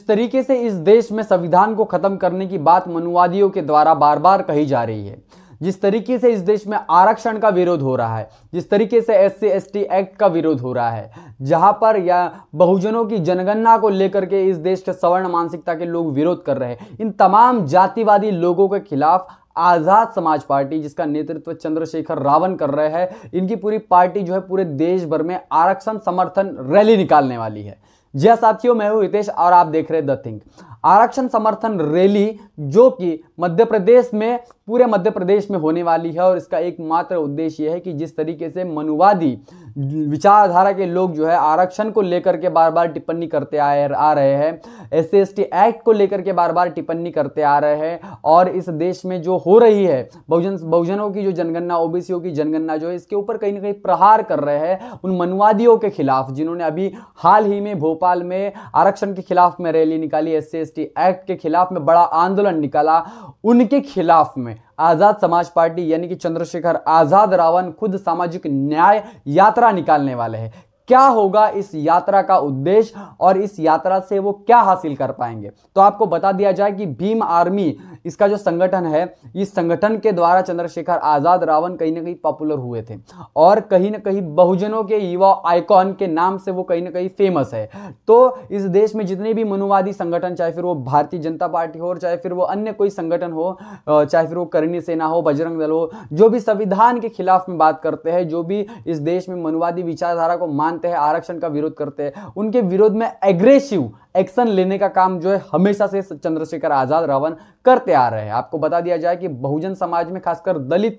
जिस तरीके से इस देश में संविधान को खत्म करने की बात मनुवादियों के द्वारा बार बार कही जा रही है, जिस तरीके से इस देश में आरक्षण का विरोध हो रहा है, जिस तरीके से SC/ST एक्ट का विरोध हो रहा है, जहां पर या बहुजनों की जनगणना को लेकर के इस देश के सवर्ण मानसिकता के लोग विरोध कर रहे हैं, इन तमाम जातिवादी लोगों के खिलाफ आजाद समाज पार्टी, जिसका नेतृत्व चंद्रशेखर रावण कर रहे हैं, इनकी पूरी पार्टी जो है पूरे देश भर में आरक्षण समर्थन रैली निकालने वाली है। जी साथियों, मैं हूं हितेश और आप देख रहे हैं द थिंक। आरक्षण समर्थन रैली जो कि मध्य प्रदेश में, पूरे मध्य प्रदेश में होने वाली है, और इसका एकमात्र उद्देश्य यह है कि जिस तरीके से मनुवादी विचारधारा के लोग जो है आरक्षण को लेकर के बार बार टिप्पणी करते आ रहे हैं, SC/ST एक्ट को लेकर के बार बार टिप्पणी करते आ रहे हैं, और इस देश में जो हो रही है बहुजनों की जो जनगणना, OBCओं की जनगणना जो है, इसके ऊपर कहीं ना कहीं प्रहार कर रहे हैं उन मनुवादियों के खिलाफ, जिन्होंने अभी हाल ही में भोपाल में आरक्षण के खिलाफ में रैली निकाली, SC/ST एक्ट के खिलाफ में बड़ा आंदोलन निकाला। उनके खिलाफ में आजाद समाज पार्टी यानी कि चंद्रशेखर आजाद रावण खुद सामाजिक न्याय यात्रा निकालने वाले हैं। क्या होगा इस यात्रा का उद्देश्य और इस यात्रा से वो क्या हासिल कर पाएंगे, तो आपको बता दिया जाए कि भीम आर्मी इसका जो संगठन है, इस संगठन के द्वारा चंद्रशेखर आजाद रावण कहीं ना कहीं पॉपुलर हुए थे, और कहीं ना कहीं बहुजनों के युवा आइकॉन के नाम से वो कहीं ना कहीं फेमस है। तो इस देश में जितने भी मनुवादी संगठन, चाहे फिर वो भारतीय जनता पार्टी हो, चाहे फिर वो अन्य कोई संगठन हो, चाहे फिर वो करणी सेना हो, बजरंग दल हो, जो भी संविधान के खिलाफ में बात करते हैं, जो भी इस देश में मनुवादी विचारधारा को मानते हैं, आरक्षण का विरोध करते हैं, उनके विरोध में एग्रेसिव एक्शन लेने का काम जो है हमेशा से चंद्रशेखर आजाद रावण करते आ रहे हैं। आपको बता दिया जाए कि बहुजन समाज में, खासकर दलित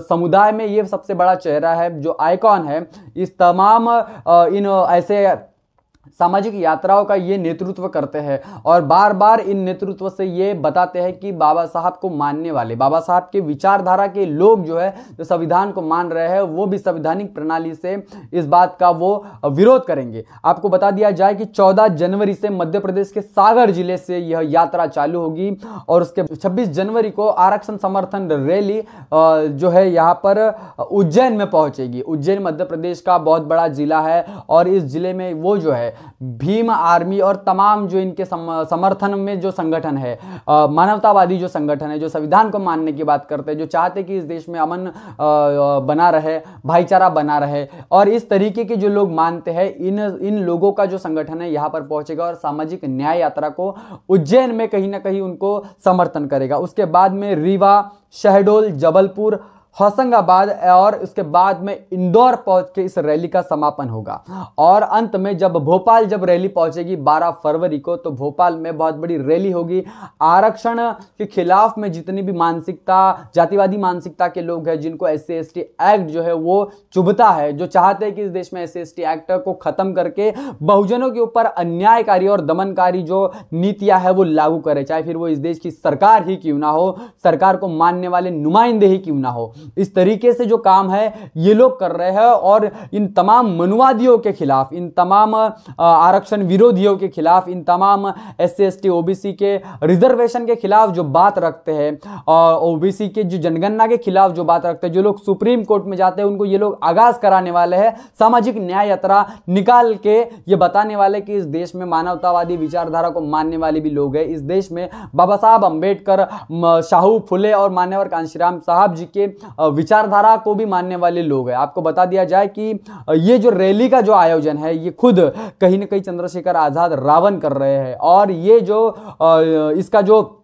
समुदाय में, ये सबसे बड़ा चेहरा है, जो आइकॉन है, इस तमाम इन ऐसे सामाजिक यात्राओं का ये नेतृत्व करते हैं, और बार बार इन नेतृत्व से ये बताते हैं कि बाबा साहब को मानने वाले, बाबा साहब के विचारधारा के लोग जो है, जो संविधान को मान रहे हैं, वो भी संवैधानिक प्रणाली से इस बात का वो विरोध करेंगे। आपको बता दिया जाए कि 14 जनवरी से मध्य प्रदेश के सागर जिले से यह यात्रा चालू होगी, और उसके 26 जनवरी को आरक्षण समर्थन रैली जो है यहाँ पर उज्जैन में पहुंचेगी। उज्जैन मध्य प्रदेश का बहुत बड़ा जिला है, और इस जिले में वो जो है भीम आर्मी और तमाम जो इनके समर्थन में जो संगठन है, मानवतावादी जो संगठन है, जो संविधान को मानने की बात करते हैं, जो चाहते कि इस देश में अमन बना रहे, भाईचारा बना रहे, और इस तरीके के जो लोग मानते हैं, इन लोगों का जो संगठन है यहाँ पर पहुंचेगा और सामाजिक न्याय यात्रा को उज्जैन में कहीं ना कहीं उनको समर्थन करेगा। उसके बाद में रीवा, शहडोल, जबलपुर, होशंगाबाद, और उसके बाद में इंदौर पहुंच के इस रैली का समापन होगा। और अंत में जब भोपाल रैली पहुंचेगी 12 फरवरी को, तो भोपाल में बहुत बड़ी रैली होगी। आरक्षण के खिलाफ में जितनी भी मानसिकता, जातिवादी मानसिकता के लोग हैं, जिनको SC/ST एक्ट जो है वो चुभता है, जो चाहते हैं कि इस देश में SC/ST एक्ट को खत्म करके बहुजनों के ऊपर अन्यायकारी और दमनकारी जो नीतियां है वो लागू करे, चाहे फिर वो इस देश की सरकार ही क्यों ना हो, सरकार को मानने वाले नुमाइंदे ही क्यों ना हो, इस तरीके से जो काम है ये लोग कर रहे हैं। और इन तमाम मनुवादियों के खिलाफ, इन तमाम आरक्षण विरोधियों के खिलाफ, इन तमाम SC/ST OBC के रिजर्वेशन के खिलाफ जो बात रखते हैं, और OBC के जो जनगणना के खिलाफ जो बात रखते हैं, जो लोग सुप्रीम कोर्ट में जाते हैं, उनको ये लोग आगाज कराने वाले हैं, सामाजिक न्याय यात्रा निकाल के ये बताने वाले कि इस देश में मानवतावादी विचारधारा को मानने वाले भी लोग हैं। इस देश में बाबा साहब अंबेडकर, शाहू फुले और मान्यवर कांशीराम साहब जी के विचारधारा को भी मानने वाले लोग हैं। आपको बता दिया जाए कि ये जो रैली का जो आयोजन है, ये खुद कहीं ना कहीं चंद्रशेखर आजाद रावण कर रहे हैं, और ये जो इसका जो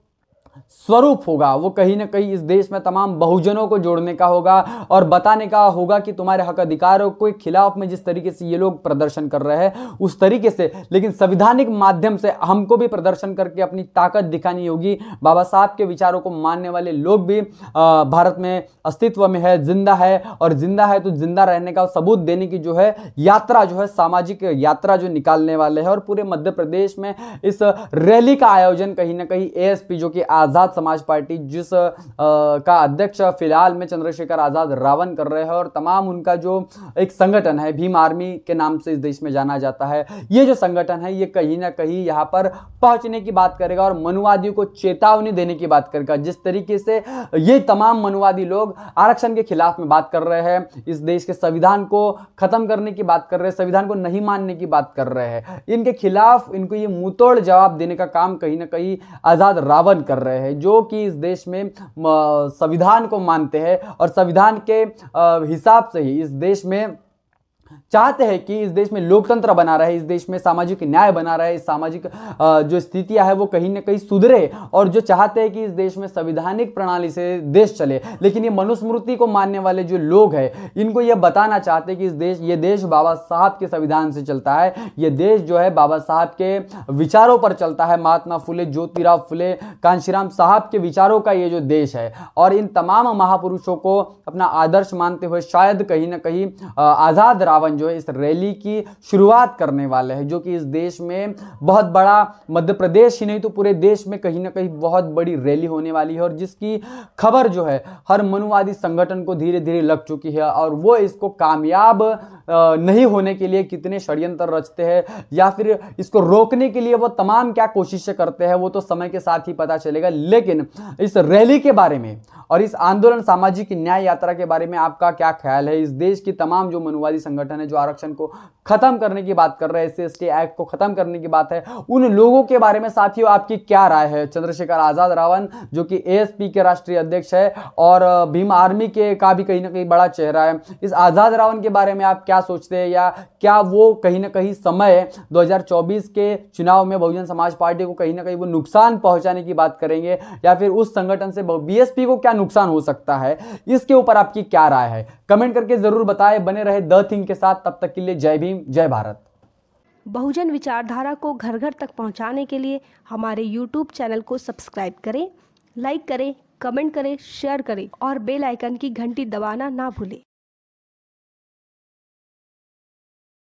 स्वरूप होगा वो कहीं ना कहीं इस देश में तमाम बहुजनों को जोड़ने का होगा, और बताने का होगा कि तुम्हारे हक अधिकारों के खिलाफ में जिस तरीके से ये लोग प्रदर्शन कर रहे हैं, उस तरीके से, लेकिन संवैधानिक माध्यम से हमको भी प्रदर्शन करके अपनी ताकत दिखानी होगी। बाबा साहब के विचारों को मानने वाले लोग भी भारत में अस्तित्व में है, जिंदा है, और जिंदा है तो जिंदा रहने का सबूत देने की जो है यात्रा, जो है सामाजिक यात्रा जो निकालने वाले हैं। और पूरे मध्य प्रदेश में इस रैली का आयोजन कहीं ना कहीं ASP जो कि आज़ाद समाज पार्टी का अध्यक्ष फिलहाल में चंद्रशेखर आज़ाद रावण कर रहे हैं, और तमाम उनका जो एक संगठन है भीम आर्मी के नाम से इस देश में जाना जाता है, ये जो संगठन है ये कहीं ना कहीं यहाँ पर पहुंचने की बात करेगा और मनुवादियों को चेतावनी देने की बात करेगा। जिस तरीके से ये तमाम मनुवादी लोग आरक्षण के खिलाफ में बात कर रहे हैं, इस देश के संविधान को खत्म करने की बात कर रहे हैं, संविधान को नहीं मानने की बात कर रहे हैं, इनके खिलाफ इनको ये मुंहतोड़ जवाब देने का काम कहीं ना कहीं आज़ाद रावण कर रहे हैं, जो कि इस देश में संविधान को मानते हैं और संविधान के हिसाब से ही इस देश में चाहते हैं कि इस देश में लोकतंत्र बना रहे, इस देश में सामाजिक न्याय बना रहे, सामाजिक जो स्थितियां है वो कहीं ना कहीं सुधरे, और जो चाहते हैं कि इस देश में संवैधानिक प्रणाली से देश चले। लेकिन ये मनुस्मृति को मानने वाले जो लोग हैं इनको ये बताना चाहते हैं कि ये देश बाबा साहब के संविधान से चलता है, ये देश जो है बाबा साहब के विचारों पर चलता है, महात्मा फुले, ज्योतिराव फुले, कांशीराम साहब के विचारों का ये जो देश है। और इन तमाम महापुरुषों को अपना आदर्श मानते हुए शायद कहीं ना कहीं आज़ाद रावण जो है इस रैली की शुरुआत करने वाले हैं, जो कि इस देश में बहुत बड़ा, मध्य प्रदेश ही नहीं तो पूरे देश में कहीं ना कहीं बहुत बड़ी रैली होने वाली है, और जिसकी खबर जो है हर मनुवादी संगठन को धीरे धीरे लग चुकी है, और वो इसको कामयाब नहीं होने के लिए कितने षड्यंत्र रचते हैं या फिर इसको रोकने के लिए वो तमाम क्या कोशिशें करते हैं वो तो समय के साथ ही पता चलेगा। लेकिन इस रैली के बारे में और इस आंदोलन सामाजिक न्याय यात्रा के बारे में आपका क्या ख्याल है? इस देश की तमाम जो मनुवादी संगठन है जो आरक्षण को खत्म करने की बात कर रहे हैं, SC/ST एक्ट को खत्म करने की बात है, उन लोगों के बारे में साथियों आपकी क्या राय है? चंद्रशेखर आज़ाद रावण जो कि ASP के राष्ट्रीय अध्यक्ष है और भीम आर्मी के का भी कहीं ना कहीं बड़ा चेहरा है, इस आज़ाद रावण के बारे में आप क्या सोचते हैं, या क्या वो कहीं ना कहीं समय 2024 के चुनाव में बहुजन समाज पार्टी को कहीं ना कहीं वो नुकसान पहुंचाने की बात करेंगे, या फिर उस संगठन से BSP को क्या नुकसान हो सकता है? इसके ऊपर आपकी क्या राय है? कमेंट करके जरूर बताएं। बने रहे द थिंग के साथ, तब तक के लिए जय भीम, जय भारत। बहुजन विचारधारा को घर घर तक पहुंचाने के लिए हमारे YouTube चैनल को सब्सक्राइब करें, लाइक करें, कमेंट करें, शेयर करें और बेल आइकन की घंटी दबाना ना भूलें।